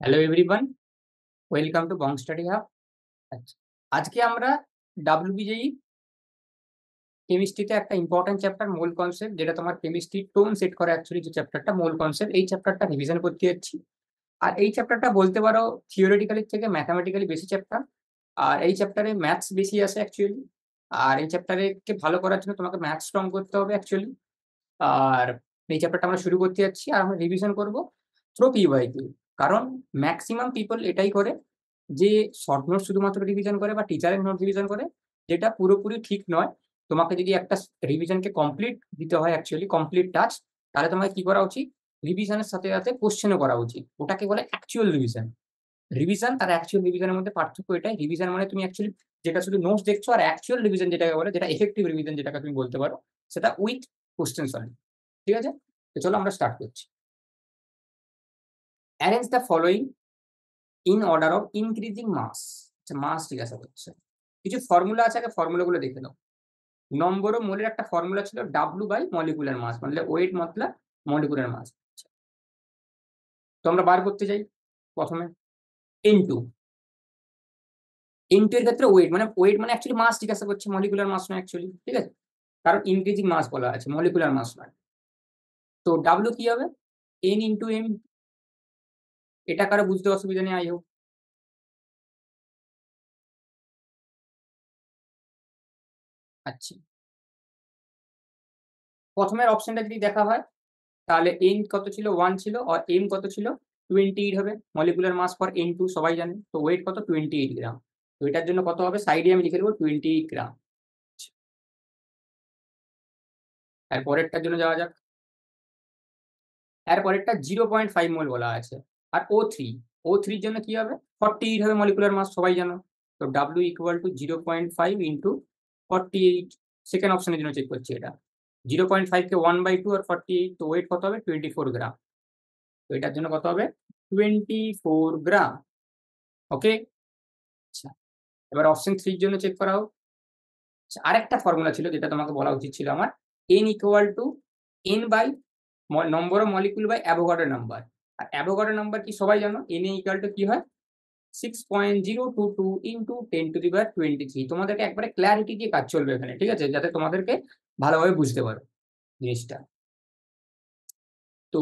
Hello everyone, welcome to Bong study hub. আচ্ছা, আজকে আমরা WBJE কেমিস্ট্রিতে একটা ইম্পর্টেন্ট চ্যাপ্টার মোল কনসেপ্ট, যেটা তোমার কেমিস্ট্রি টোন সেট করে অ্যাকচুয়ালি যে চ্যাপ্টারটা মোল কনসেপ্ট, এই চ্যাপ্টারটা রিভিশন করতে যাচ্ছি। আর এই চ্যাপ্টারটা বলতে পারো থিওরিটিক্যালি থেকে ম্যাথামেটিক্যালি বেশি চ্যাপ্টার। আর এই চ্যাপ্টারে ম্যাথস বেশি আসে অ্যাকচুয়ালি। আর এই চ্যাপ্টারে কে ভালো করার জন্য তোমাকে ম্যাথস স্ট্রং করতে হবে অ্যাকচুয়ালি। আর এই চ্যাপ্টারটা আমরা শুরু করতে যাচ্ছি, আর আমরা রিভিশন করবো থ্রো পিওয়াইকিউ। কারণ ম্যাক্সিমাম পিপল এটাই করে যে শর্ট নোট শুধুমাত্র রিভিশন করে বা টিচারের নোট রিভিশন করে, যেটা পুরোপুরি ঠিক নয়। তোমাকে যদি একটা রিভিশনকে কমপ্লিট দিতে হয় অ্যাকচুয়ালি কমপ্লিট টাচ, তাহলে তোমাকে কি করা উচিত? রিভিশনের সাথে সাথে কোশ্চেনও করা উচিত। ওটাকে বলে অ্যাকচুয়াল রিভিশন। রিভিশন আর অ্যাকচুয়াল রিভিশনের মধ্যে পার্থক্য এটাই, রিভিশন মানে তুমি অ্যাকচুয়ালি যেটা শুধু নোটস দেখছো, আর অ্যাকচুয়াল রিভিশন যেটাকে বলে, যেটা এফেক্টিভ রিভিশন যেটাকে তুমি বলতে পারো, সেটা উইথ কোশ্চেন সলভ। ঠিক আছে, তো চলো আমরা স্টার্ট করছি। Arrange the following in order of increasing mass. আচ্ছা, মাস জিজ্ঞাসা করছে। কিছু ফর্মুলা আছে, আগে ফর্মুলাগুলো দেখে নাও। নম্বর ও মোলের একটা ফর্মুলা ছিল ডাব্লু বাই মলিকুলার মাস, মানে ওয়েট মতলব মলিকুলার মাস। তো আমরা বার করতে যাই প্রথমে ইনটু। ইনটু এর ক্ষেত্রে ওয়েট মানে অ্যাকচুয়ালি মাস জিজ্ঞাসা করছে, মলিকুলার মাস নয় অ্যাকচুয়ালি। ঠিক আছে, কারণ ইনক্রিজিং মাস বলা আছে, মলিকুলার মাস নয়। তো ডাব্লু কি হবে? N into M. এটা কারো বুঝতে অসুবিধা নেই আই হোপ। আচ্ছা, প্রথমের অপশনটা যদি দেখা হয়, তাহলে এন কত ছিল? 1 ছিল। আর এম কত ছিল? 28 হবে। মলিকুলার মাস ফর N2 সবাই জানে, তো ওয়েট কত? 28 গ্রাম। তো এটার জন্য কত হবে? সাইডে আমি লিখে দেবো 28 গ্রাম। আর পরেরটার জন্য যাওয়া যাক। এর পরেরটা 0.5 মোল বলা আছে। আর ও থ্রির জন্য কি হবে? 48 হবে মলিকুলার মাস, সবাই জানো। তো W equal to 0.5 into 48। Second অপশনের জন্য চেক করছি এটা। 0.5 কে 1/2 আর 48, তো ওয়েট কত হবে? 24 গ্রাম। তো এটার জন্য কত হবে? 24 গ্রাম। ওকে। আচ্ছা, এবার অপশন থ্রির জন্য চেক করা হোক। আচ্ছা, আরেকটা ফর্মুলা ছিল যেটা তোমাকে বলা উচিত ছিল আমার। N equal to N by number of molecule by Avogadro number. আর অ্যাভোগাড্রো নাম্বার কি সবাই জানো? এন ইকুয়াল টু কি হয়? 6.022 ইন্টু 10⁻23। তোমাদেরকে একবারে ক্ল্যারিটি দিয়ে কাজ চলবে এখানে, ঠিক আছে, যাতে তোমাদেরকে ভালোভাবে বুঝতে পারো জিনিসটা। তো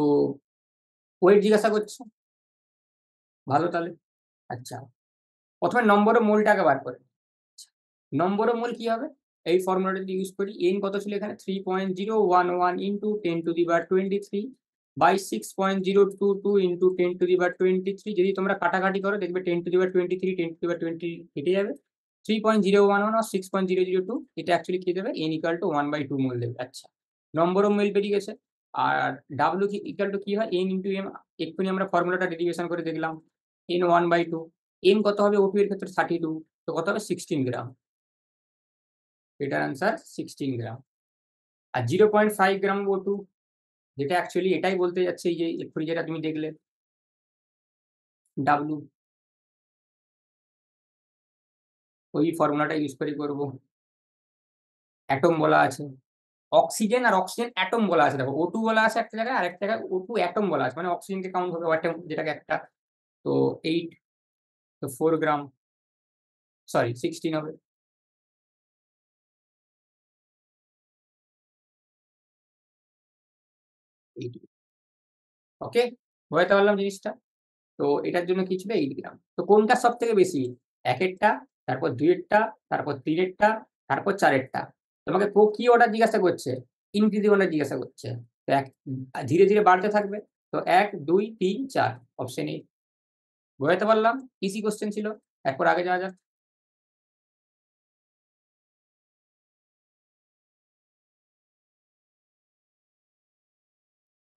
ওয়েট জিজ্ঞাসা করছে, ভালো তাহলে। আচ্ছা, প্রথমে নম্বর অফ মোলটাকে বার করে। নম্বর অফ মোল কি হবে? এই ফর্মুলাটা যদি ইউজ করি, এন কত ছিল এখানে? 3.011 ইন্টু 10⁻23 বাই 6.022 ইন্টু 10⁻23। যদি তোমরা কাটাকাটি করো দেখবে 10⁻23 10⁻20 কেটে যাবে। 3.011 আর 6.002, এটা অ্যাকচুয়ালি কি দেবে? এন ইকাল টু 1/2 মোল দেবে। আচ্ছা, নম্বর অফ মোল বেরিয়ে গেছে। আর ডাব্লিউ ইকাল টু কি হয়? N into M. এক্ষুনি আমরা ফর্মুলাটা ডেরিভেশন করে দেখলাম। এন 1/2। এম কত হবে? O2 এর ক্ষেত্রে 32, তো কত হবে? 16 গ্রাম। এটার আনসার 16 গ্রাম। আর 0.5 গ্রাম O2, যেটা অ্যাকচুয়ালি এটাই বলতে যাচ্ছে, এই যে এক্ষুনি যেটা তুমি দেখলে ডাব্লু, ওই ফর্মুলাটা ইউজ করে করবো। অ্যাটম বলা আছে, অক্সিজেন আর অক্সিজেন অ্যাটম বলা আছে। দেখো O2 বলা আছে একটা জায়গায়, আর একটা জায়গায় O2 অ্যাটম বলা আছে, মানে অক্সিজেনকে কাউন্ট হবে অ্যাটম, যেটাকে একটা। তো 8, তো 4 গ্রাম, সরি 16 হবে। ওকে, বোঝাতে পারলাম জিনিসটা? তো এটার জন্য কি ছিল? 8 গ্রাম। তো কোনটা সব থেকে বেশি? একেরটা, তারপর দুইয়েরটা, তারপর তিনেরটা, তারপর চারেরটা। তোমাকে কি অর্ডার জিজ্ঞাসা করছে? ইনক্রিজিং অর্ডার জিজ্ঞাসা করছে। তো ধীরে ধীরে বাড়তে থাকবে। তো 1 2 3 4, অপশন এ। বোঝাতে পারলাম? ইজি কোশ্চেন ছিল। এরপর আগে যাওয়া যাক।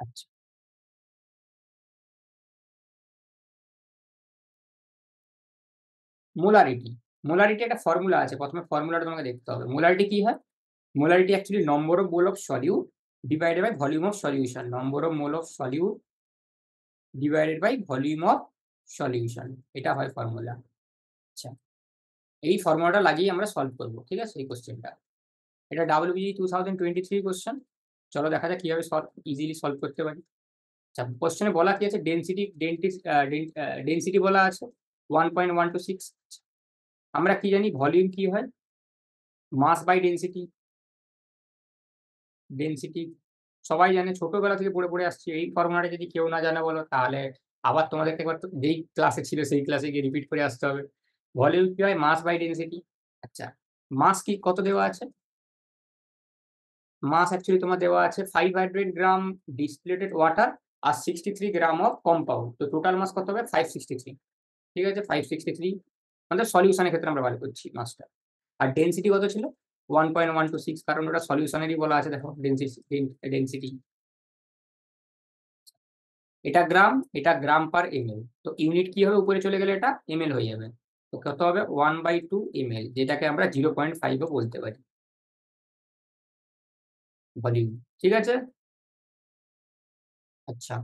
আচ্ছা, মোলারিটি। মোলারিটি একটা ফর্মুলা আছে, প্রথমে ফর্মুলাটা তোমাকে দেখতে হবে। মোলারিটি কি হয়? Molarity actually number of mole of solute divided by volume of solution. Number of mole of solute divided by volume of solution, এটা হয় ফর্মুলা। আচ্ছা, এই ফর্মুলাটা লাগিয়ে আমরা সলভ করবো, ঠিক আছে, এই কোশ্চেনটা। এটা WBJE 2023 কোশ্চেন। চলো দেখা যাক কিভাবে ইজিলি সলভ করতে পারি। আচ্ছা, কোশ্চেনে বলা কি আছে? ডেন্সিটি বলা আছে 1.126। আমরা কি জানি ভলিউম কি হয়? মাস বাই ডেন্সিটি। ডেন্সিটি সবাই জানে, ছোটবেলা থেকে পড়ে পড়ে আসছে। এই ফর্মুলাটা যদি কেউ না জানে বলো, তাহলে আবার তোমাদেরকে একবার যেই ক্লাসে ছিল সেই ক্লাসে গিয়ে রিপিট করে আসতে হবে। ভলিউম কি হয়? মাস বাই ডেন্সিটি। আচ্ছা, মাস কি কত দেওয়া আছে? মাস অ্যাকচুয়ালি তোমার দেওয়া আছে 500 গ্রাম ডিস্টিলেটেড ওয়াটার আর 63 গ্রাম অফ কম্পাউন্ড। তো টোটাল মাস কত হবে? 563। ঠিক আছে, 563 আমাদের সলিউশনের ক্ষেত্রে আমরা বার করছি মাসটা। আর ডেন্সিটি কত ছিল? 1.126, কারণ ওটা সলিউশনেরই বলা আছে। দেখো ডেন্সিটি এটা গ্রাম পার এমএল। তো ইউনিট কি হবে? উপরে চলে গেলে এটা এমএল হয়ে যাবে। তো কত হবে? 1/2 ml, যেটাকে আমরা 0.5ও বলতে পারি ভলিউম। ঠিক আছে। আচ্ছা,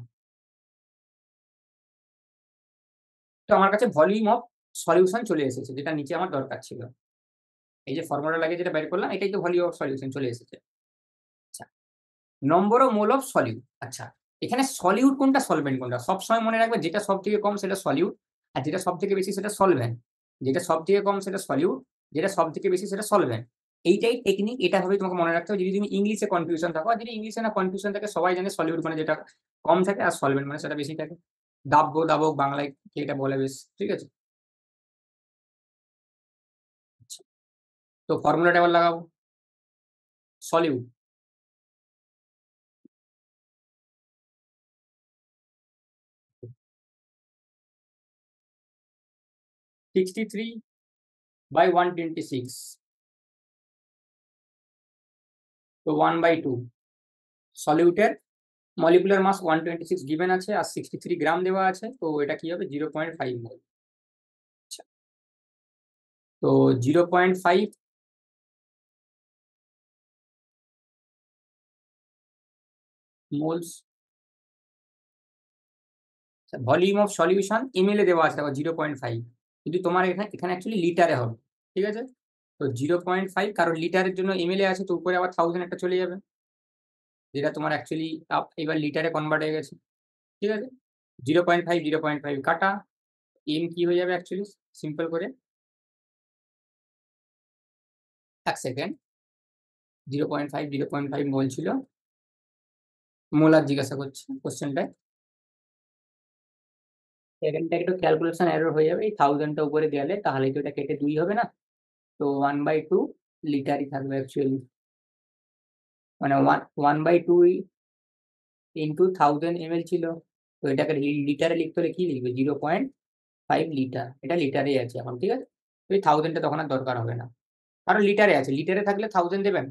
তো আমার কাছে ভলিউম অফ সলিউশন চলে এসেছে, যেটা নিচে আমার দরকার ছিল। এই যে ফর্মুলা লাগিয়ে যেটা বের করলাম, এটাই তো ভলিউম অফ সলিউশন চলে এসেছে। আচ্ছা, নম্বর অফ মোল অফ সলিউট। আচ্ছা, এখানে সলিউট কোনটা, সলভেন্ট কোনটা? সবসময় মনে রাখবে, যেটা সব থেকে কম সেটা সলিউট, আর যেটা সব থেকে বেশি সেটা সলভেন্ট। যেটা সব থেকে কম সেটা সলিউট, যেটা সব থেকে বেশি সেটা সলভেন্ট। এইটাই টেকনিক, এটা ভাবে তোমাকে মনে রাখতে হবে। যদি তুমি ইংলিশে কনফিউশন থাকো, আর যদি ইংলিশে না কনফিউশন থাকে, সবাই জানে সলিউট মানে যেটা কম থাকে, আর সলভেন্ট মানে সেটা বেশি থাকে। দাব্য দাবক বাংলায় কি এটা বলে বেশ। ঠিক আছে। আচ্ছা, তো ফর্মুলাটা এবার লাগাবো। সলিউট 63/126, তো 1/2। সলিউটের মলিকুলার মাস 126 গিভেন আছে, আর 63 গ্রাম দেওয়া আছে, তো এটা কি হবে? 0.5 মোল। তো 0.5 moles. Volume of solution ml এ দেওয়া আছে, দেখো 0.5, কিন্তু তোমার এখানে এখানে অ্যাকচুয়ালি লিটারে হবে। ঠিক আছে। তো 0.5, কারণ লিটারের জন্য এমএল এ আছে, তো উপরে আবার 1000 একটা চলে যাবে, যেটা তোমার অ্যাকচুয়ালি এবার লিটারে কনভার্ট হয়ে গেছে। ঠিক আছে। 0.5 0.5 কাটা, এম কি হয়ে যাবে অ্যাকচুয়ালি? সিম্পল করে 1 সেকেন্ড। 0.5 মোল ছিল। মোলার জিজ্ঞাসা করছে কোশ্চেনটায়। সেকেন্ডটা একটু ক্যালকুলেশন এরর হয়ে যাবে, এই 1000টা উপরে গেলে তাহলে তো এটা কেটে 2 হবে না, তো 1/2 লিটারই থাকবে অ্যাকচুয়ালি। মানে 1/2 ইন্টু 1000 ml ছিল, তো এটাকে লিটারে লিখতে হলে কি লিখবে? 0.5 লিটার, এটা লিটারেই আছে এখন। ঠিক আছে, তো এই 1000টা তখন আর দরকার হবে না, কারণ লিটারে আছে। লিটারে থাকলে 1000 দেবেন।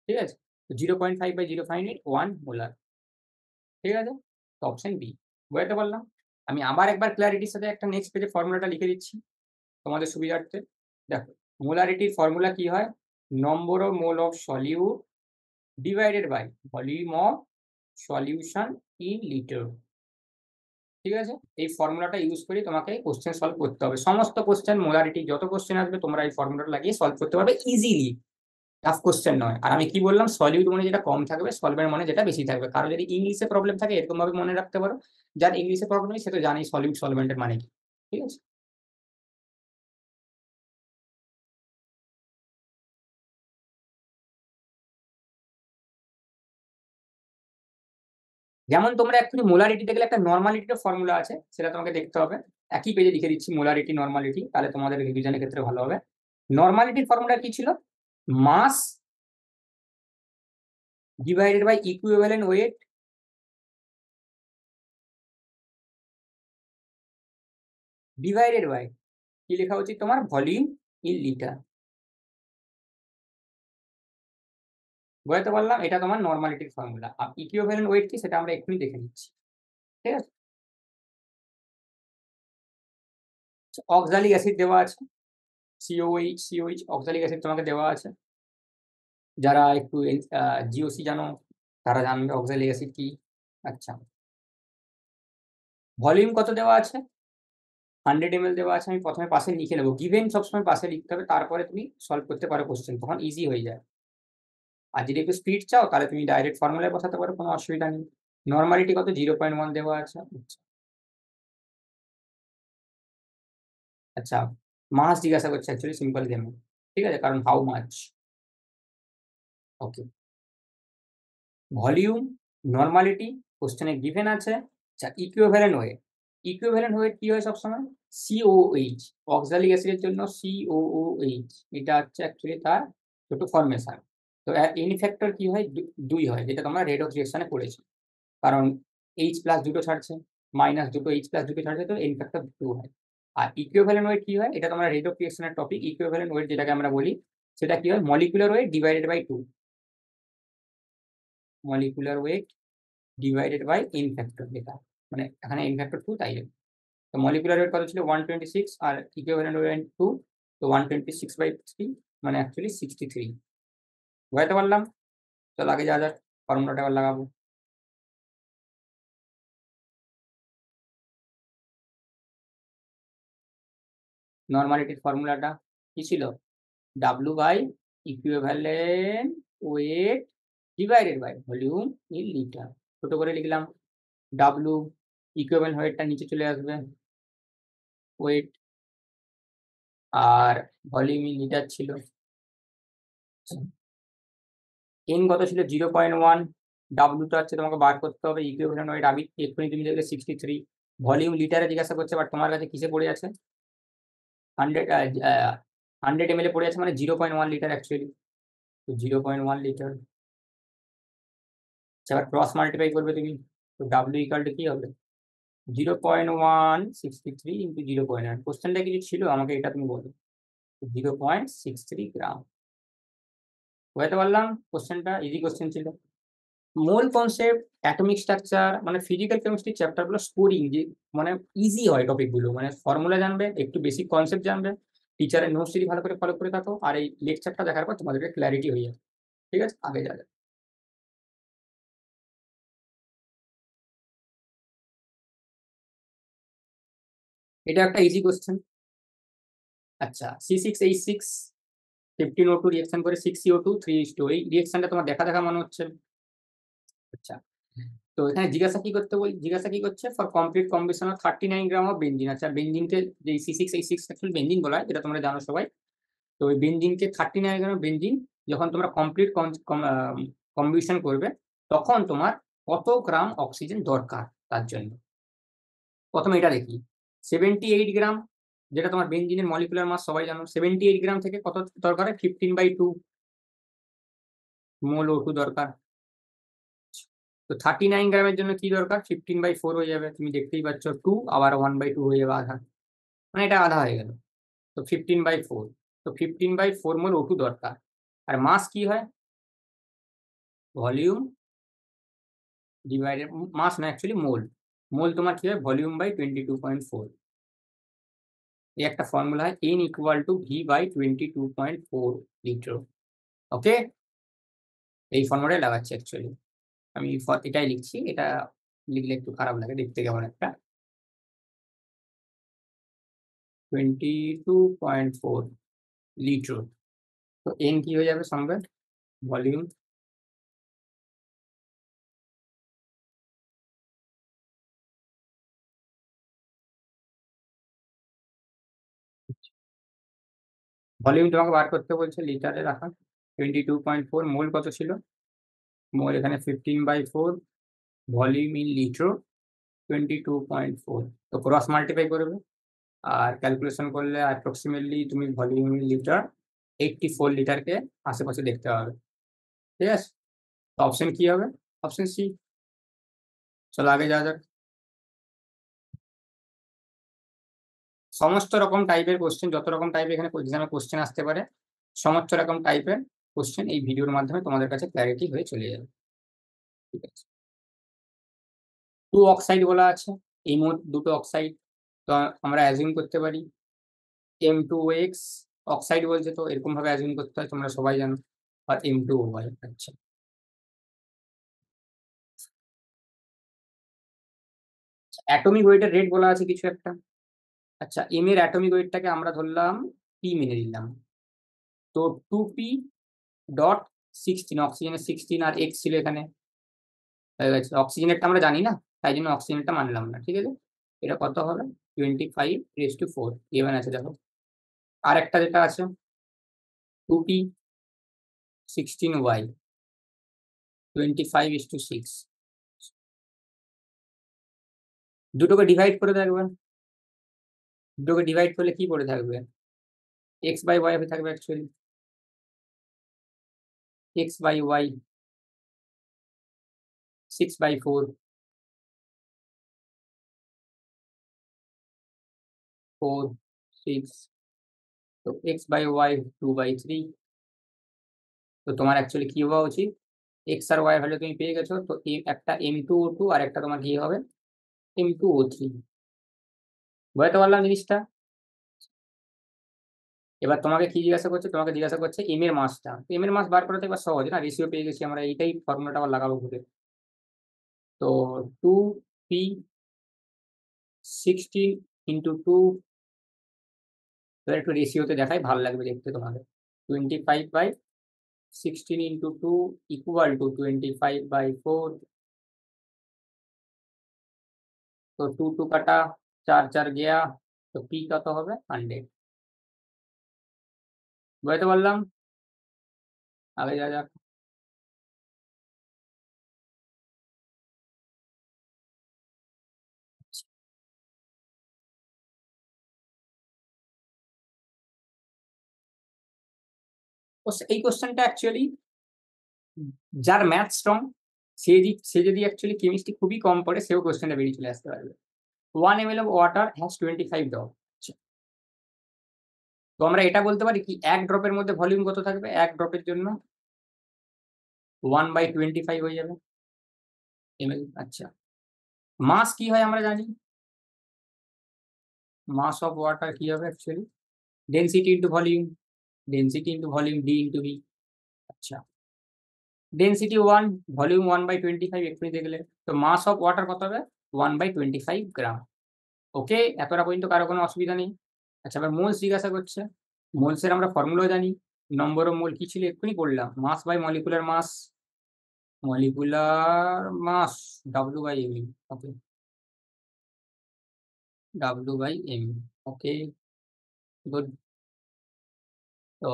ঠিক আছে, তো 0.5/0.8 1 মোলার। ঠিক আছে, তো অপশন বি। বুঝতে পারলাম। আমি আবার একবার ক্ল্যারিটির সাথে একটা নেক্সট পেজে ফর্মুলাটা লিখে দিচ্ছি তোমাদের সুবিধার্থে। দেখো, মোলারিটির ফর্মুলা কি হয়? Number of mole of solute divided by volume of solution in litre. ঠিক আছে, এই ফর্মুলাটা ইউজ করে তোমাকে কোশ্চেন সলভ করতে হবে। সমস্ত কোশ্চেন মোলারিটি যত কোশ্চেন আসবে, তোমরা এই ফর্মুলাটা লাগিয়ে সলভ করতে পারবে ইজিলি। টাফ কোশ্চেন নয়। আর আমি কি বললাম? সলিউট মানে যেটা কম থাকবে, সলভেন্ট মানে যেটা বেশি থাকবে। কারণ যদি ইংলিশে প্রবলেম থাকে, এরকম ভাবে মনে রাখতে পারো, যার ইংলিশে প্রবলেম নেই সে তো জানি সলিউট সলভেন্টের মানে কি। ঠিক আছে। যেমন তোমরা এক্ষুনি মোলারিটি দেখলে, একটা নর্মালিটির ফর্মুলা আছে, সেটা তোমাকে দেখতে হবে। একই পেজে লিখে দিচ্ছি মোলারিটি নর্মালিটি, তাহলে তোমাদের রিভিশনের ক্ষেত্রে ভালো হবে। নর্মালিটির ফর্মুলা কি ছিল? Mass divided by equivalent weight divided by কি লেখা উচিত তোমার? Volume in litre. বুঝতে পারলাম, এটা তোমার নর্মালিটির ফর্মুলা। আর ইকুইভ্যালেন্ট ওয়েট কি, সেটা আমরা এক্ষুনি দেখে নিচ্ছি। ঠিক আছে। অক্সালিক অ্যাসিড দেওয়া আছে, সিওএইচ অক্সালিক অ্যাসিড তোমাকে দেওয়া আছে। যারা একটু জিওসি জানো, তারা জানবে অক্সালিক অ্যাসিড কি। আচ্ছা, ভলিউম কত দেওয়া আছে? 100 ml দেওয়া আছে। আমি প্রথমে পাশে লিখে নেবো, গিভেন সবসময় পাশে লিখতে হবে, তারপরে তুমি সলভ করতে পারো কোশ্চেন, তখন ইজি হয়ে যায়। আর যদি একটু স্পিড চাও, তাহলে তুমি ডাইরেক্ট ফর্মুলায় বসাতে পারো, কোনো অসুবিধা নেই। নর্মালিটি কত 0.1 দেওয়া আছে। আচ্ছা, মাস জিজ্ঞাসা করছে অ্যাকচুয়ালি সিম্পল গেম। ঠিক আছে, কারণ how much. Okay, volume, normality কোশ্চেনে গিভেন আছে। আচ্ছা, ইকুইভ্যালেন্ট ওয়েট। ইকুইভ্যালেন্ট ওয়েট কি হয় সবসময়? সিওএইচ, অক্সালিক অ্যাসিডের জন্য সিওওএইচ, এটা হচ্ছে অ্যাকচুয়ালি তার ছোট ফর্মেশন। তো এন ফ্যাক্টর কি হয়? 2 হয়, যেটা তোমরা রেডক্স রিঅ্যাকশনে পড়েছো। কারণ এইচ প্লাস দুটো ছাড়ছে, মাইনাস দুটো এইচ প্লাস দুটো ছাড়ছে, তো এন ফ্যাক্টর 2 হয়। আর ইকুইভ্যালেন্ট ওয়েট কি হয়? এটা তোমরা রেডক্স রিঅ্যাকশনের টপিক। ইকুইভ্যালেন্ট ওয়েট যেটাকে আমরা বলি, সেটা কি হয়? Molecular weight divided by 2। Molecular weight divided by n factor, যেটা মানে এখানে এন ফ্যাক্টর 2, তাই তো মলিকুলার ওয়েট কত ছিল? 126, আর ইকুইভ্যালেন্ট ওয়েট 2, তো 126/3 মানে অ্যাকচুয়ালি 63। বুঝাতে পারলাম? চলো আগে যা যাক, ফর্মুলাটা আবার লাগাবো। নর্মালিটির ফর্মুলাটা কি ছিল? W by equivalent weight divided by volume in litre. ছোট করে লিখলাম ডাব্লু, ইকুইভ্যালেন্ট ওয়েটটা নিচে চলে আসবে, ওয়েট, আর ভলিউম ইন লিটার ছিল। এন কত ছিল? 0.1। ডাব্লুটা হচ্ছে তোমাকে বার করতে হবে, ইকুইভ্যালেন্ট ওয়েট আমি এক্ষুনি তুমি দেখলে 63। ভলিউম লিটারে জিজ্ঞাসা করছে, বাট তোমার কাছে কিসে পড়ে আছে? 100 ml পড়ে আছে, মানে 0.1 লিটার অ্যাকচুয়ালি। তো 0.1 লিটার। এবার ক্রস মাল্টিপ্লাই করবে তুমি, তো ডাব্লিউ ইকাল টু কি হবে? 0.163 ইন্টু 0.1। কোশ্চেনটা কিছু ছিল, আমাকে এটা তুমি বলো। 0.63 গ্রাম। বুঝতে পারলাম? কোশ্চেনটা ইজি কোশ্চেন ছিল। মোল কনসেপ্ট, অ্যাটমিক স্ট্রাকচার, মানে ফিজিক্যাল কেমিস্ট্রি চ্যাপ্টারগুলো স্কোরিং যে মানে ইজি হয় টপিকগুলো, মানে ফর্মুলা জানবে, একটু বেসিক কনসেপ্ট জানবে, টিচারের নোটস যদি ভালো করে ফলো করে থাকো, আর এই লেকচারটা দেখার পর তোমাদেরকে ক্ল্যারিটি হয়ে যাবে। ঠিক আছে, আগে যা যাক। এটা একটা ইজি কোশ্চেন। আচ্ছা, C6H6 15O2 রিঅ্যাকশন করে 6CO2 3:2, এই রিঅ্যাকশনটা তোমার দেখা দেখা মনে হচ্ছে। আচ্ছা, তো এখানে জিজ্ঞাসা কি করছে? For complete combination of 39 gram of benzene. আচ্ছা, বেঞ্জিনকে যে C6H6 অ্যাকচুয়ালি বেঞ্জিন বলা হয়, যেটা তোমরা জানো সবাই। তো ওই বেঞ্জিনকে 39 গ্রাম বেঞ্জিন যখন তোমরা কমপ্লিট কম্বিনেশন করবে, তখন তোমার কত গ্রাম অক্সিজেন দরকার তার জন্য। প্রথমে এটা দেখি, 78 গ্রাম, যেটা তোমার বেঞ্জিনের মলিকুলার মাস সবাই জানো। 78 গ্রাম থেকে কত দরকার হয়? 15/2 মোল O2 দরকার। তো 39 গ্রামের জন্য কি দরকার? 15/4 হয়ে যাবে, তুমি দেখতেই পাচ্ছ। 2 আবার 1/2 হয়ে যাবে, আধা, মানে এটা আধা হয়ে গেল। তো 15/4, তো 15/4 মোল O2 দরকার। আর মাস কি হয়? ভলিউম ডিভাইডেড, মাস না অ্যাকচুয়ালি মোল। মোল তোমার কি হয়? Volume by 22.4। এই একটা ফর্মুলা হয়, N equal to V by 22.4 litre. Okay, এই ফর্মুলাটাই লাগাচ্ছি অ্যাকচুয়ালি। আমি এটাই লিখছি, এটা লিখলে একটু খারাপ লাগে দেখতে, কেমন একটা। 22.4 লিটার। তো এন কি হয়ে যাবে সঙ্গে? ভলিউম, ভলিউম তোমাকে বার করতে বলছে লিটারে রাখা। 22.4, মোল কত ছিল? মোল এখানে 15/4, ভলিউম ইন লিটার 22.4। তো ক্রস মাল্টিপ্লাই করবে, আর ক্যালকুলেশন করলে অ্যাপ্রক্সিমেটলি তুমি ভলিউম ইন লিটার 84 লিটারকে আশেপাশে দেখতে পাবে। ঠিক আছে, তো অপশন কি হবে? Option C. চলো আগে যা যাক। সমস্ত রকম টাইপের কোশ্চেন, যত রকম টাইপের এখানে এক্সামে কোশ্চেন আসতে পারে, সমস্ত রকম টাইপের কোশ্চেন এই ভিডিওর মাধ্যমে তোমাদের কাছে ক্ল্যারিটি হয়ে চলে যাবে। ঠিক আছে, টু অক্সাইড বলা আছে, এই মোট দুটো অক্সাইড। তো আমরা অ্যাজিউম করতে পারি M2O(X) অক্সাইড বলছে, তো এরকম ভাবে অ্যাজিউম করতে হয়, তোমরা সবাই জানো। আর M2O(Y)। আচ্ছা, অ্যাটমিক ওয়েটের রেট বলা আছে কিছু একটা। আচ্ছা, এম এর অ্যাটমিক ওয়েটটাকে আমরা ধরলাম পি, মেনে নিলাম। তো 2p.16, অক্সিজেনের 16 আর এক্স ছিল এখানে, হয়ে গেছে। অক্সিজেনেরটা আমরা জানি না, তাই জন্য অক্সিজেনটা মানলাম না, ঠিক আছে। এটা কত হবে? 25 raised to 4 given আছে দেখো। আর একটা যেটা আছে 2p 16y 25:6, দুটোকে ডিভাইড করে দেখবেন। দুটোকে ডিভাইড করলে কি করে থাকবে? এক্স বাই ওয়াই থাকবে অ্যাকচুয়ালি, এক্স বাই ওয়াই 6/4, 4, 6, তো এক্স বাই ওয়াই 2/3। তো তোমার অ্যাকচুয়ালি কি হওয়া উচিত? এক্স আর ওয়াই ভ্যালু তুমি পেয়ে গেছো, তো একটা M2O2 আর একটা তোমার কি হবে? M2O3। বুঝতে পারলাম জিনিসটা? এবার তোমাকে কি জিজ্ঞাসা করছে? তোমাকে জিজ্ঞাসা করছে এম এর মাসটা। এম এর মাস বার করা তো এবার সহজ না, রেশিও পেয়ে গেছি আমরা, এইটাই ফর্মুলাটা আবার লাগাবো ঘুরে। তো 2p16 × 2, এবার একটু রেশিওতে দেখাই, ভালো লাগবে দেখতে তোমাদের। 25/16 × 2 = 25/4। তো 2 2 কাটা, 4 4 গया, তো পি কত হবে? 100। বুঝতে পারলাম? আগে যা যাক। এই কোশ্চেনটা অ্যাকচুয়ালি যার ম্যাথ স্ট্রং, সে যদি অ্যাকচুয়ালি কেমিস্ট্রি খুবই কম পড়ে, সেও কোশ্চেনটা বেরিয়ে চলে আসতে পারবে। 1 ml of water has 25 drops। তো আমরা এটা বলতে পারি কি, এক ড্রপের মধ্যে ভলিউম কত থাকবে? এক ড্রপের জন্য 1/25 হয়ে যাবে ml। আচ্ছা, মাস কি হয় আমরা জানি, মাস অফ ওয়াটার কি হবে actually? Density into volume, density into volume, D into V. আচ্ছা, ডেনসিটি 1, ভলিউম 1/25 এক্ষুনি দেখলে। তো মাস অফ ওয়াটার কত হবে? 1/25 গ্রাম। ওকে, এতটা পর্যন্ত কারো কোনো অসুবিধা নেই। আচ্ছা, এবার মোলস জিজ্ঞাসা করছে। মোলসের আমরা ফর্মুলাও জানি। নম্বর অফ মোল কি ছিল এক্ষুনি পড়লাম, mass by molecular mass. Molecular mass W/m। Okay, W/m। Okay, good. তো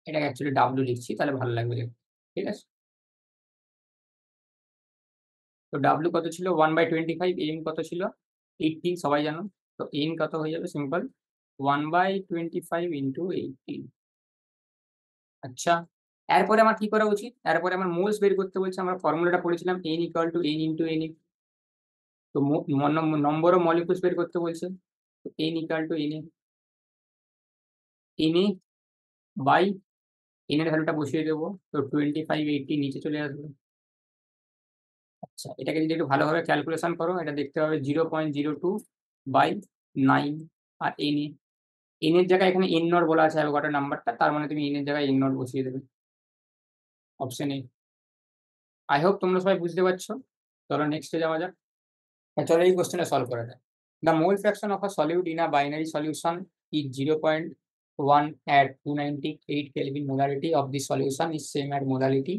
এটাকে অ্যাকচুয়ালি W লিখছি, তাহলে ভালো লাগবে দেখতে। ঠিক আছে। তো W কত ছিল? 1/25। M কত ছিল? 18, সবাই জানো। তো N কত হয়ে যাবে? সিম্পল 1/25 × 18। আচ্ছা, এরপরে আমার কি করা উচিত? এরপরে আমার মোলস বের করতে বলছে। আমরা ফর্মুলাটা পড়েছিলাম N = N × Na। তো নম্বর অফ মলিকুলস বের করতে বলছে। তো N = Na/, N এর ভ্যালুটা বসিয়ে দেবো। তো 25/80 নিচে চলে আসবে। আচ্ছা, এটাকে যদি একটু ভালোভাবে ক্যালকুলেশন করো, এটা দেখতে পাবে 0.02/9। আর এন এর জায়গায় এখানে এন নট বলা আছে অ্যাভোগাড্রো নাম্বারটা, তার মানে তুমি এন এর জায়গায় এন নট বসিয়ে দেবে অপশন এ। আই হোপ তোমরা সবাই বুঝতে পারছো। চলো নেক্সটে যাওয়া যাক। চলো এই কোশ্চেনটা সলভ করা যাক। The mole fraction of a solute in a binary solution is 0.1 at 298 Kelvin। Molarity of the solution is same at molarity.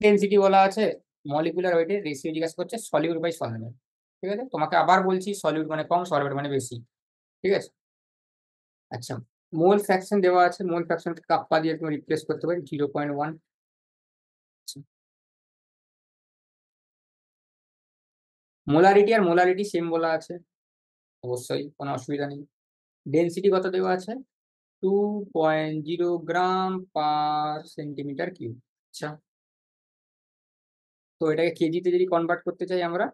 Density বলা আছে, মলিকুলার ওয়েটের রেশিও জিজ্ঞাসা করছে, সলিউট বাই সলভেন্ট। ঠিক আছে, তোমাকে আবার বলছি সলিউট মানে কম, সলভেন্ট মানে বেশি। ঠিক আছে। আচ্ছা, মোল ফ্র্যাকশন দেওয়া আছে, মোল ফ্র্যাকশনকে কাপ্পা দিয়ে তুমি রিপ্লেস করতে পারি 0.1। মোলারিটি আর মোলারিটি সেম বলা আছে, অবশ্যই কোনো অসুবিধা নেই। ডেনসিটি কত দেওয়া আছে? 2.0 গ্রাম পার সেন্টিমিটার কিউব। আচ্ছা, তো এটাকে কেজিতে যদি কনভার্ট করতে চাই আমরা,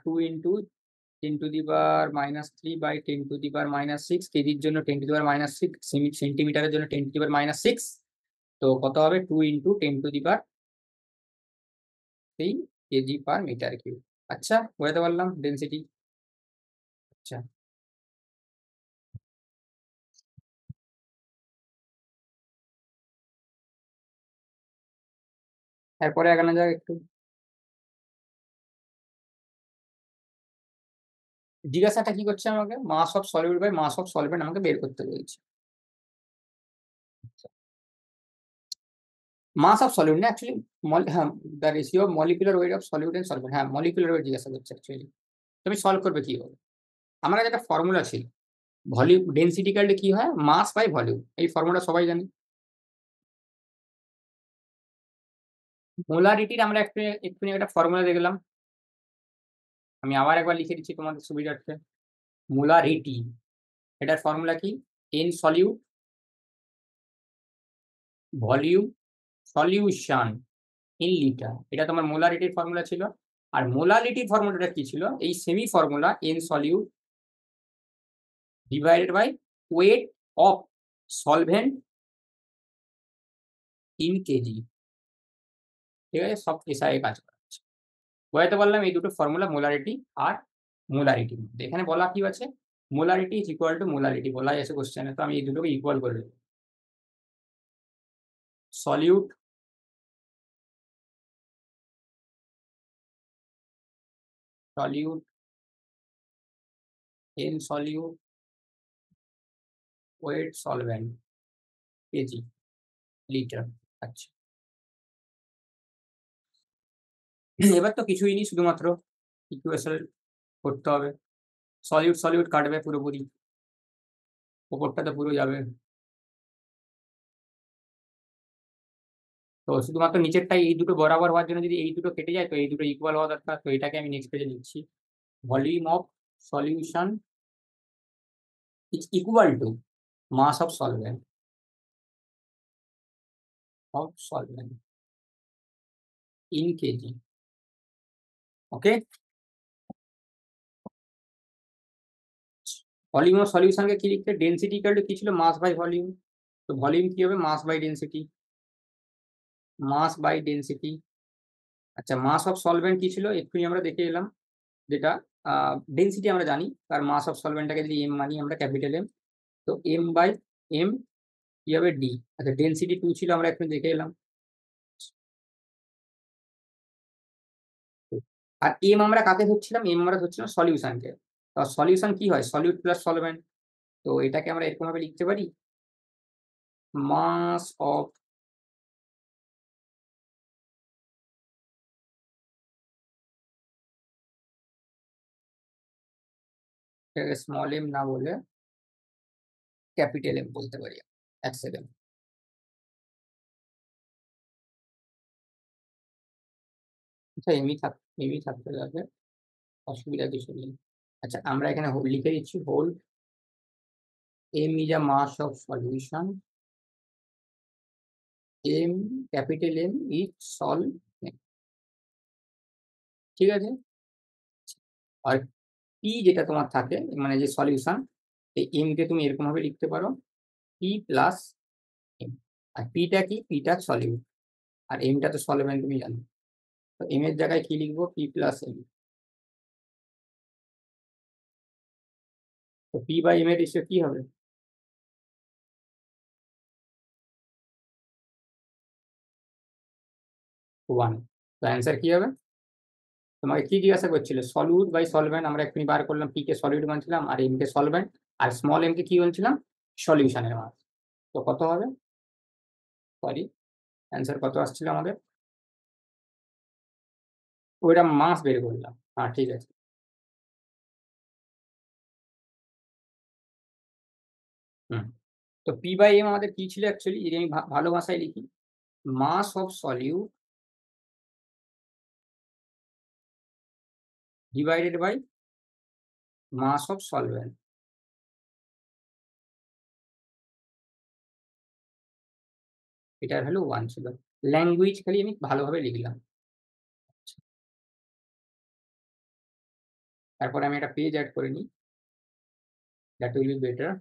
2 × 10⁻³ / 10⁻⁶, কেজির জন্য 10⁻⁶, সেন্টিমিটারের জন্য 10⁻⁶। তো কত হবে? 2 × 10⁻³ কেজি পার মিটার কিউব। আচ্ছা, বোঝাতে পারলাম ডেনসিটি। আচ্ছা, এরপরে এখানে যাক একটু। জিজ্ঞাসাটা কি করছে আমাকে? Mass of solute by mass of solvent আমাকে বের করতে বলছে। মাস অফ সলিউট না অ্যাকচুয়ালি, হ্যাঁ, the ratio of molecular weight of solute and solvent, হ্যাঁ মলিকুলার ওয়েট জিজ্ঞাসা করছে অ্যাকচুয়ালি। তুমি সলভ করবে কি হবে? আমার কাছে একটা ফর্মুলা ছিল, ভলিউম ডেনসিটি কাল্টে কি হয়, মাস বাই ভলিউম, এই ফর্মুলা সবাই জানি। মোলারিটির আমরা এক্ষুনি একটা ফর্মুলা দেখলাম, আমি আবার একবার লিখে দিচ্ছি তোমাদের সুবিধার্থে। মোলারিটি, এটার ফর্মুলা কি, N solute volume solution in litre, এটা তোমার মোলারিটির ফর্মুলা ছিল। আর মোলারিটির ফর্মুলাটা কি ছিল, এই semi formula n solute divided by weight of solvent in kg. ঠিক আছে, সব এসআই কাজ করাচ্ছে। বোঝাতে পারলাম এই দুটো ফর্মুলা মোলারিটি আর মোলারিটি, এখানে বলা কি আছে, molarity is equal two molarity বলাই আছে কোশ্চেনে, তো আমি এই দুটোকে ইকুয়াল করে দেবো। Solute solute n solute weight solvent kg litre. আচ্ছা, এবার তো কিছুই নেই, শুধুমাত্র ইকুয়েশন করতে হবে। সলিউট সলিউট কাটবে পুরোপুরি, ওপরটাতে পুরো যাবে, তো শুধুমাত্র নিচেরটাই এই দুটো বরাবর হওয়ার জন্য যদি এই দুটো কেটে যায়, তো এই দুটো ইকুয়াল হওয়া দরকার, তো এটাকে আমি নেক্সট পেজে লিখছি। Volume of solution is equal to mass of solvent in kg. Okay, volume of সলিউশনকে কি লিখতে, ডেন্সিটি ইকুয়াল টু কি ছিল, মাস বাই ভলিউম, তো ভলিউম কি হবে, mass by density, mass by density. আচ্ছা, মাস অফ সলভেন্ট কি ছিল এক্ষুনি আমরা দেখে এলাম, যেটা ডেন্সিটি আমরা জানি, আর মাস অফ সলভেন্টটাকে যদি এম মানি আমরা, ক্যাপিটাল এম, তো এম বাই এম কি হবে, ডি। আচ্ছা, ডেন্সিটি 2 ছিল আমরা এখন দেখে এলাম, আর এম আমরা কাকে ধরছিলাম, এম আমরা ধরছিলাম সলিউশনকে। সলিউশন কি হয়, সলিউট প্লাস সলভেন্ট, তো এটাকে আমরা এরকম ভাবে লিখতে পারি, মাস অফ স্মল এম না বলে ক্যাপিটাল এম বলতে পারি, এক সেকেন্ড। আচ্ছা, এমই থাকতে যাবে, অসুবিধা কিছু নেই। আচ্ছা, আমরা এখানে লিখে দিচ্ছি whole, M is a mass of solution, M capital M is sol, ঠিক আছে। আর পি যেটা তোমার থাকে মানে যে সলিউশন, এই এম কে তুমি এরকম ভাবে লিখতে পারো, পি প্লাস এম। আর পিটা কি, পিটা সলিউট, আর এমটা তো সলভেন্ট তুমি জানো, তো এম এর জায়গায় কি লিখবো, পি প্লাস এম। তো পি বাই এম এর রেশিও কি হবে, 1। তো অ্যান্সার কি হবে, তোমাকে কি জিজ্ঞাসা করছিল, সলিউট বাই সলভেন্ট, আমরা এক্ষুনি বার করলাম, পি কে সলিউট মানছিলাম আর এম কে সলভেন্ট, আর স্মল এম কে কি বলছিলাম, সলিউশনের মান। তো কত হবে, সরি, অ্যান্সার কত আসছিল আমাদের, ওইটা মাস বের করলাম, হ্যাঁ ঠিক আছে। হুম, তো পি বাই এম আমাদের কি ছিল অ্যাকচুয়ালি, যদি আমি ভালো ভাষায় লিখি, mass of solute divided by mass of solvent, এটার ভ্যালু 1 ছিল। ল্যাঙ্গুয়েজ খালি আমি ভালোভাবে লিখলাম। তারপরে আমি একটা পেজ অ্যাড করে নিই, দ্যাট উইল বি বেটার।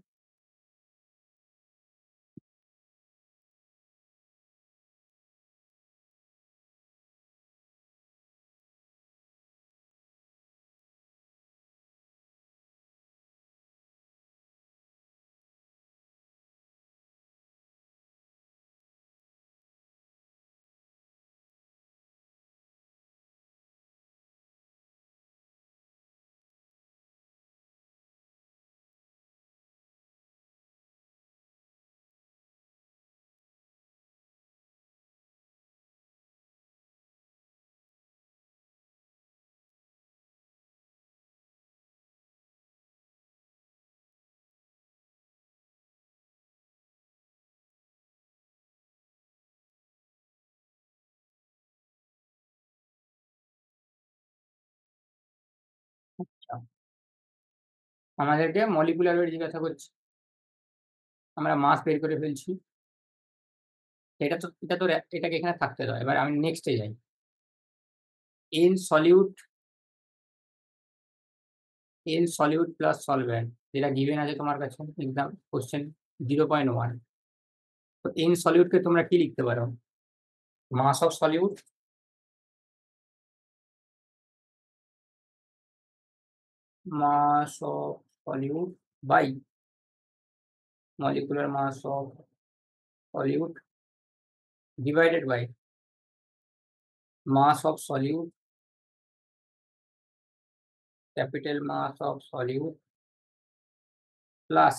আমাদেরকে মলিকুলার ওয়েট জিজ্ঞাসা করছে। আমরা মাস বের করে ফেলছি। এটাকে এখানে থাকতে দাও। এবার আমি নেক্সট এ যাই। ইন সলিউট প্লাস সলভেন্ট যেটা গিভেন আছে তোমার কাছে এক্সাম কোশ্চেন 0.1। তো ইন সলিউটকে তোমরা কি লিখতে পারো? Mass of solute by molecular mass of solute divided by mass of solute, capital mass of solute plus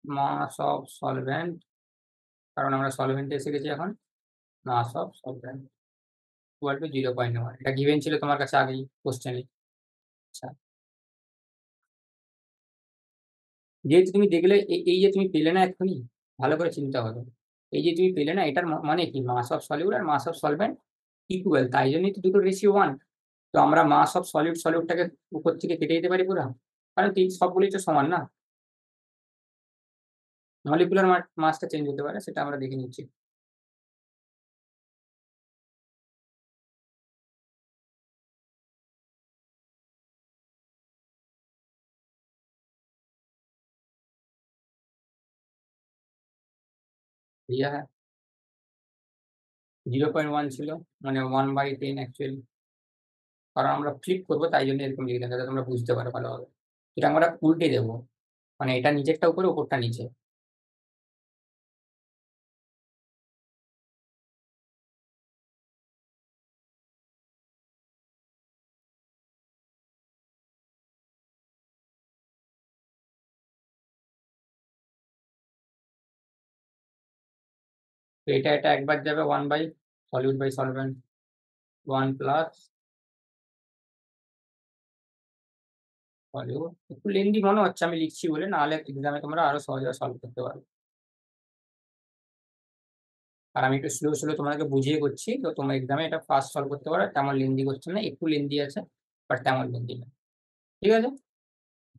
mass of solvent, কারণ আমরা সলভেন্টে এসে গেছি এখন, mass of solvent equal to 0.1। এটা গিভেন ছিল তোমার কাছে আগেই কোশ্চেনে। আচ্ছা, যেহেতু তুমি দেখলে এই যে তুমি পেলে না এক্ষুনি, ভালো করে চিন্তা হবে। এই যে তুমি পেলে না, এটার মানে কি? মাস অফ সলিউট আর মাস অফ সলভেন্ট ইকুয়াল, তাই জন্যই তো দুটো রেশিও 1। তো আমরা মাস অফ সলিউটটাকে উপর থেকে কেটে দিতে পারি পুরো, কারণ সবগুলোই তো সমান না। মলিকুলার মাসটা চেঞ্জ হতে পারে, সেটা আমরা দেখে নিচ্ছি। दिया है 0.1 ছিল, মানে 1/10 অ্যাকচুয়ালি। কারণ আমরা ফ্লিপ করবো তাই জন্য এরকম লিখলাম, যাতে তোমরা বুঝতে পারো ভালোভাবে। এটা আমরা উল্টে দেবো, মানে এটা নিচেরটা উপরে, ওপরটা নিচে। তো এটা একবার যাবে 1 by solute by solvent 1 plus solute. একটু লেন্দি মনে হচ্ছে আমি লিখছি বলে, নাহলে এক্সামে তোমরা আরো সহজে সলভ করতে পারো। আর আমি একটু স্লো স্লো তোমাদেরকে বুঝিয়ে করছি, তো তোমরা এক্সামে এটা ফাস্ট সলভ করতে পারো। তেমন লেন্দি কোশ্চেন না, একটু লেন্দি আছে, বাট তেমন লেন্দি না। ঠিক আছে,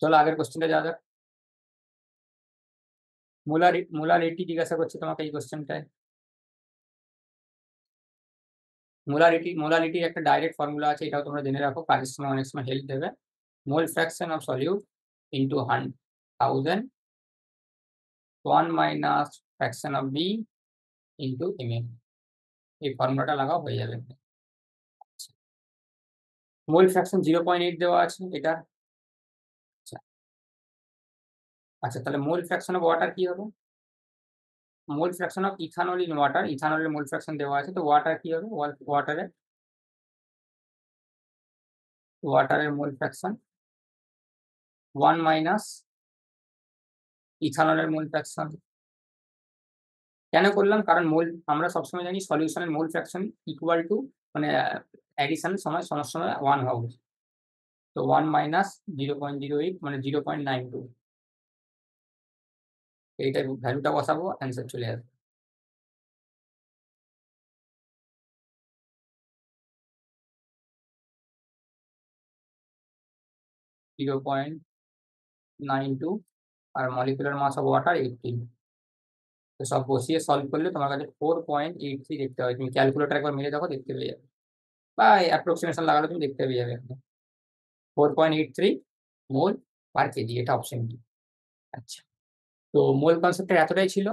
চলো আগের কোশ্চেনটা যাওয়া যাক। মোলারিটি জিজ্ঞাসা করছে তোমাকে এই কোশ্চেনটায়। মোলারিটির একটা ডাইরেক্ট ফর্মুলা আছে, এটাও তোমরা জেনে রাখো, কাজের সময় অনেক সময় হেল্প দেবে। Mole fraction of solute into 1000, 1 minus fraction of B into M. এই ফর্মুলাটা লাগাও, হয়ে যাবে। মোল ফ্র্যাকশন 0.8 দেওয়া আছে এটা। আচ্ছা আচ্ছা, তাহলে মোল ফ্র্যাকশন অফ ওয়াটার কি হবে? Mole fraction of ethanol in water, ইথানলের মোল ফ্র্যাকশন দেওয়া আছে, তো ওয়াটার কি হবে? ওয়াটারের মোল ফ্র্যাকশন 1 মাইনাস ইথানলের মোল ফ্র্যাকশন। কেন করলাম? কারণ আমরা সবসময় জানি সলিউশনের মোল ফ্র্যাকশন ইকুয়াল টু, মানে অ্যাডিশন সময় সময় 1 হওয়া উচিত। তো 1 মাইনাস 0.08 মানে 0.92, এইটার ভ্যালুটা বসাবো, অ্যান্সার চলে আসবে। জিরো পয়েন্ট নাইন টু, আর মলিকুলার মাস অফ ওয়াটার 18। তো সব বসিয়ে সলভ করলে তোমার কাছে 4.83 দেখতে হয়। তুমি ক্যালকুলেটার একবার মেরে দেখো, দেখতে পেয়ে যাবে, বা অ্যাপ্রক্সিমেশন লাগালে তুমি দেখতে পেয়ে যাবে। 4.83 মোল পার কেজি, এটা অপশন ডি। আচ্ছা, তো মূল কনসেপ্টের এতটাই ছিল,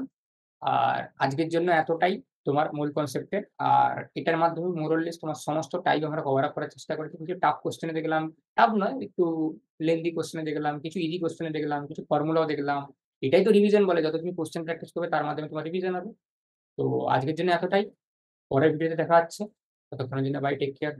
আর আজকের জন্য এতটাই তোমার মূল কনসেপ্টের। আর এটার মাধ্যমে মোরলেস তোমার সমস্ত টাইপ আমরা কভার আপ করার চেষ্টা করেছি। কিছু টাফ কোশ্চেনে দেখলাম, টাফ নয়, একটু লেন্দি কোশ্চেনে দেখলাম, কিছু ইজি কোশ্চেনে দেখলাম, কিছু ফর্মুলাও দেখলাম। এটাই তো রিভিশন বলে, যত তুমি কোশ্চেন প্র্যাকটিস করবে তার মাধ্যমে তোমার রিভিশন হবে। তো আজকের জন্য এতটাই, পরের ভিডিওতে দেখা হচ্ছে। ততক্ষণের জন্য বাই, টেক কেয়ার।